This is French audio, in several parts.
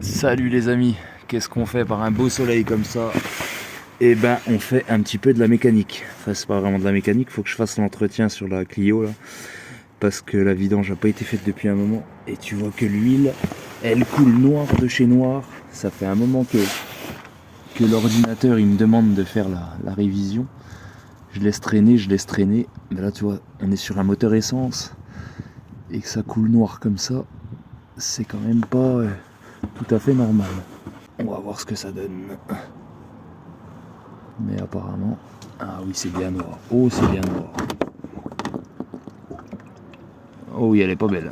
Salut les amis, qu'est-ce qu'on fait par un beau soleil comme ça? Eh ben on fait un petit peu de la mécanique. Enfin c'est pas vraiment de la mécanique, faut que je fasse l'entretien sur la Clio là. Parce que la vidange n'a pas été faite depuis un moment. Et tu vois que l'huile, elle coule noir de chez noir. Ça fait un moment que l'ordinateur il me demande de faire la révision. Je laisse traîner. Mais là tu vois, on est sur un moteur essence. Et que ça coule noir comme ça, c'est quand même pas tout à fait normal. On va voir ce que ça donne. Mais apparemment... Ah oui, c'est bien noir. Oh, c'est bien noir. Oh oui, elle est pas belle.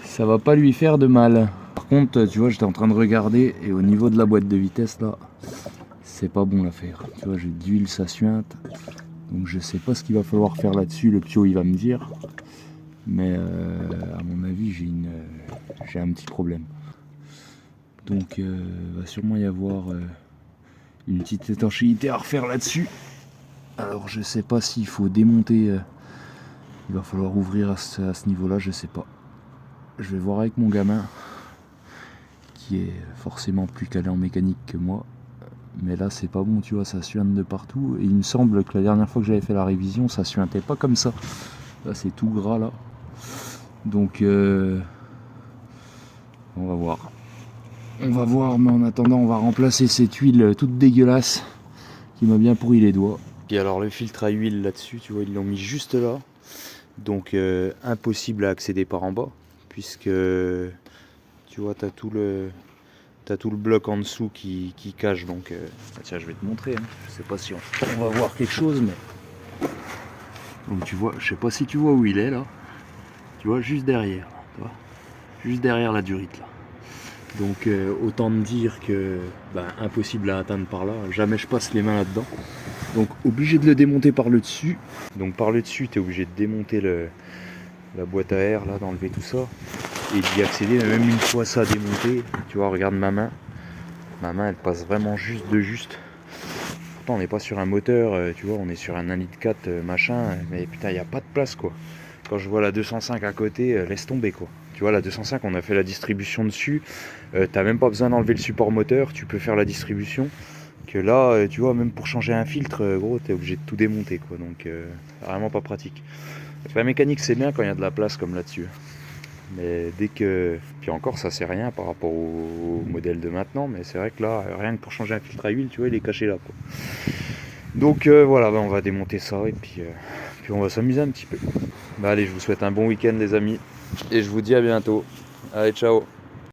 Ça va pas lui faire de mal. Par contre, tu vois, j'étais en train de regarder et au niveau de la boîte de vitesse, là, c'est pas bon l'affaire. Tu vois, j'ai d'huile, ça suinte. Donc je sais pas ce qu'il va falloir faire là-dessus. Le pio, il va me dire. Mais à mon avis, j'ai un petit problème. Donc il va sûrement y avoir une petite étanchéité à refaire là-dessus. Alors je sais pas s'il faut démonter, il va falloir ouvrir à ce niveau-là, je sais pas. Je vais voir avec mon gamin, qui est forcément plus calé en mécanique que moi. Mais là c'est pas bon, tu vois, ça suinte de partout. Et il me semble que la dernière fois que j'avais fait la révision, ça suintait pas comme ça. Là c'est tout gras là. Donc on va voir. On va voir, mais en attendant on va remplacer cette huile toute dégueulasse qui m'a bien pourri les doigts. Et alors le filtre à huile là-dessus, tu vois, ils l'ont mis juste là. Donc impossible à accéder par en bas. Puisque tu vois, t'as tout le bloc en dessous qui cache. Donc tiens, je vais te montrer. Hein. Je sais pas si on va voir quelque chose, mais... Donc tu vois, je sais pas si tu vois où il est là. Tu vois, juste derrière. Tu vois, juste derrière la durite là. Donc autant me dire que impossible à atteindre par là. Jamais je passe les mains là-dedans. Donc obligé de le démonter par le dessus. Donc par le dessus, tu es obligé de démonter la boîte à air là, d'enlever tout ça et d'y accéder. Mais même une fois ça démonté, tu vois, regarde ma main. Ma main elle passe vraiment juste. Pourtant on n'est pas sur un moteur, tu vois, on est sur un 1,4 litre machin. Mais putain, il n'y a pas de place quoi. Quand je vois la 205 à côté, laisse tomber quoi. Tu vois, la 205, on a fait la distribution dessus. T'as même pas besoin d'enlever le support moteur, tu peux faire la distribution. Que là, tu vois, même pour changer un filtre, gros, t'es obligé de tout démonter quoi. Donc, vraiment pas pratique. La mécanique, c'est bien quand il y a de la place comme là-dessus. Mais dès que. Puis encore, ça c'est rien par rapport au modèle de maintenant. Mais c'est vrai que là, rien que pour changer un filtre à huile, tu vois, il est caché là quoi. Donc voilà, on va démonter ça et puis on va s'amuser un petit peu. Allez, je vous souhaite un bon week-end les amis et je vous dis à bientôt. Allez, ciao.